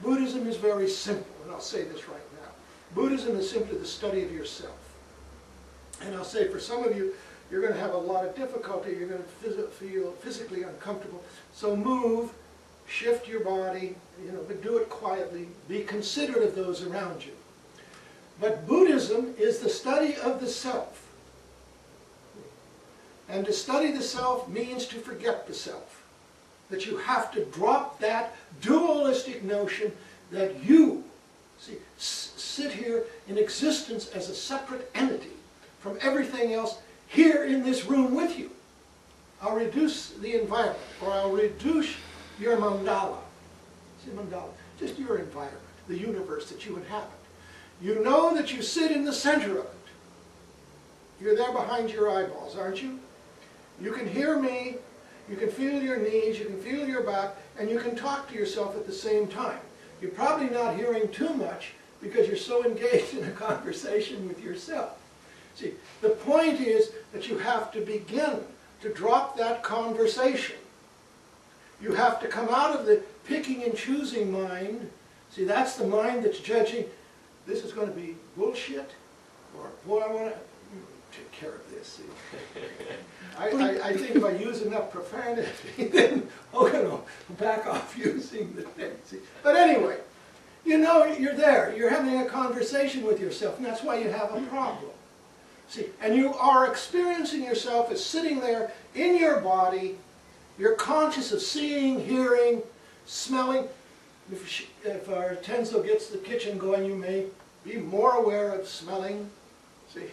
Buddhism is very simple, and I'll say this right now. Buddhism is simply the study of yourself. And I'll say for some of you, you're going to have a lot of difficulty. You're going to feel physically uncomfortable. So move, shift your body, but do it quietly. Be considerate of those around you. But Buddhism is the study of the self. And to study the self means to forget the self. That you have to drop that dualistic notion that you, sit here in existence as a separate entity from everything else here in this room with you. I'll reduce the environment, or I'll reduce your mandala. See, mandala, just your environment, the universe that you inhabit. You know that you sit in the center of it. You're there behind your eyeballs, aren't you? You can hear me, you can feel your knees, you can feel your back, and you can talk to yourself at the same time. You're probably not hearing too much because you're so engaged in a conversation with yourself. See, the point is that you have to begin to drop that conversation. You have to come out of the picking and choosing mind. See, that's the mind that's judging, this is going to be bullshit, or boy, I want to take care of this. See? I think if I use enough profanity, then I'll back off using the thing. See? But anyway, you're there. You're having a conversation with yourself, and that's why you have a problem. See, and you are experiencing yourself as sitting there in your body. You're conscious of seeing, hearing, smelling. If our Tenzo gets the kitchen going, you may be more aware of smelling. See,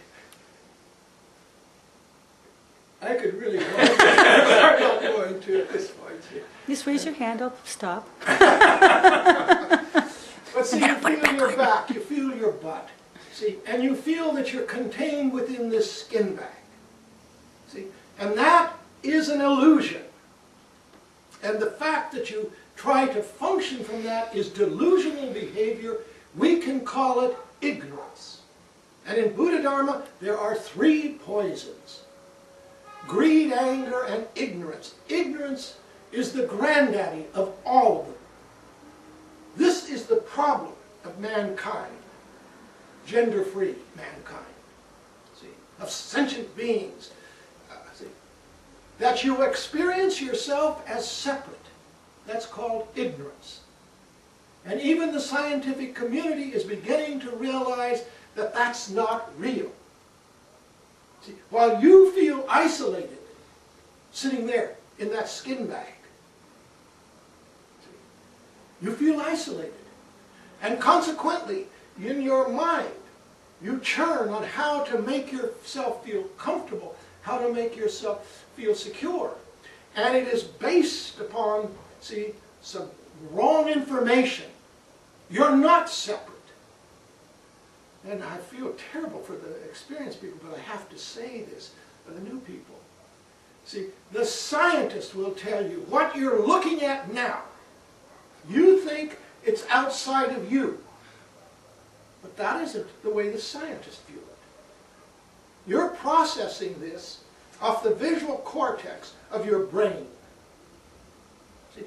I could really go on. I'm not going to at this point. See. Just raise your hand, I'll stop. But see, you feel your back, you feel your butt. See, and you feel that you're contained within this skin bag. See, and that is an illusion. And the fact that you try to function from that is delusional behavior. We can call it ignorance. And in Buddha Dharma, there are 3 poisons. Greed, anger, and ignorance. Ignorance is the granddaddy of all of them. This is the problem of mankind. Gender-free mankind. See, of sentient beings. That you experience yourself as separate. That's called ignorance. And even the scientific community is beginning to realize that that's not real. See, while you feel isolated, sitting there in that skin bag, you feel isolated. And consequently, in your mind, you churn on how to make yourself feel comfortable, how to make yourself feel secure. And it is based upon, some wrong information. You're not separate. And I feel terrible for the experienced people, but I have to say this for the new people. See, the scientist will tell you what you're looking at now. You think it's outside of you. But that isn't the way the scientists view it. You're processing this off the visual cortex of your brain. See,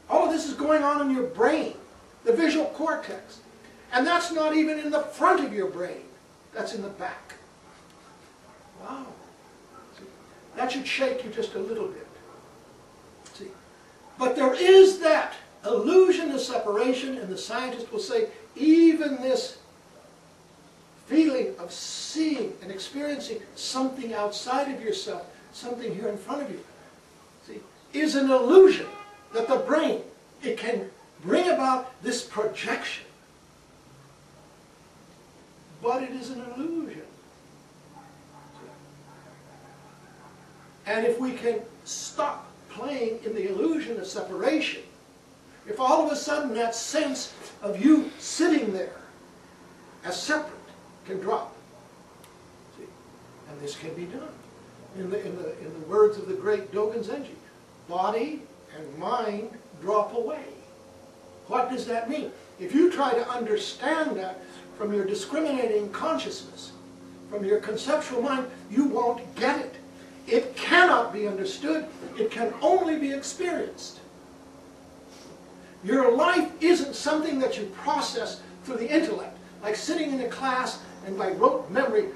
all of this is going on in your brain, the visual cortex. And that's not even in the front of your brain. That's in the back. Wow. See, that should shake you just a little bit. See, but there is that illusion of separation, and the scientist will say, even this feeling of seeing and experiencing something outside of yourself, something here in front of you, see, is an illusion that the brain, it can bring about this projection. But it is an illusion. And if we can stop playing in the illusion of separation, if all of a sudden that sense of you sitting there as separate can drop, see, and this can be done in the words of the great Dogen Zenji, body and mind drop away. What does that mean? If you try to understand that from your discriminating consciousness, from your conceptual mind, you won't get it. It cannot be understood. It can only be experienced. Your life isn't something that you process through the intellect, like sitting in a class and by rote memory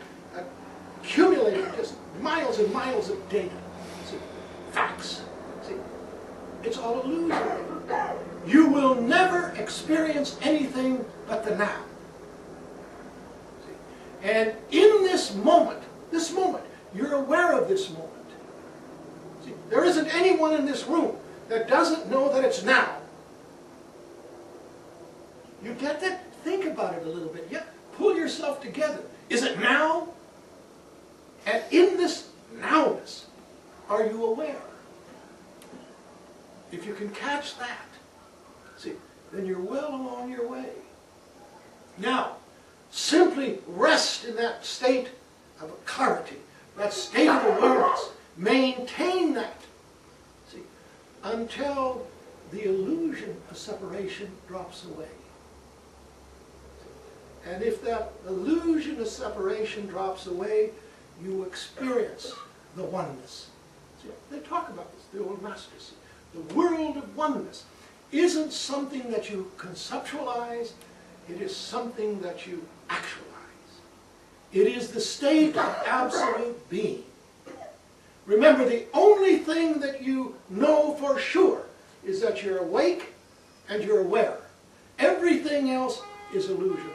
accumulating just miles and miles of data. See, facts. See, it's all illusory. You will never experience anything but the now. See? And in this moment, you're aware of this moment. See, there isn't anyone in this room that doesn't know that it's now. You get that? Think about it a little bit. Yeah, pull yourself together. Is it now? And in this nowness, are you aware? If you can catch that, see, then you're well along your way. Now, simply rest in that state of clarity, that state of awareness. Maintain that, see, until the illusion of separation drops away. And if that illusion of separation drops away, you experience the oneness. See, they talk about this, the old masters. The world of oneness isn't something that you conceptualize, it is something that you actualize. It is the state of absolute being. Remember, the only thing that you know for sure is that you're awake and you're aware. Everything else is illusionary.